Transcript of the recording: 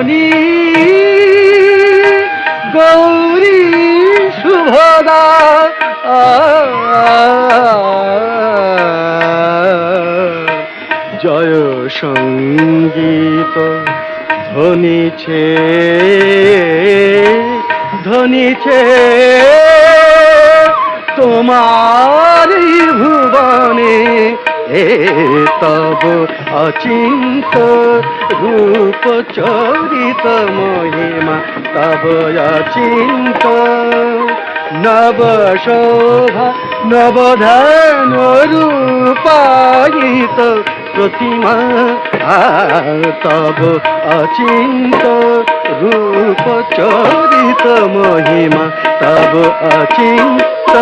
জননী গৌরী শুভদা জয় সঙ্গীত ধ্বনিছে ধ্বনিছে তোমার ভুবনে তব অচিন্ত রূপ চরিত মহিমা তব অচিন্ত নব শোভা নবধান রূপায়িত প্রতিমা তব অচিন্ত রূপ চরিত মহিমা তব অচিন্ত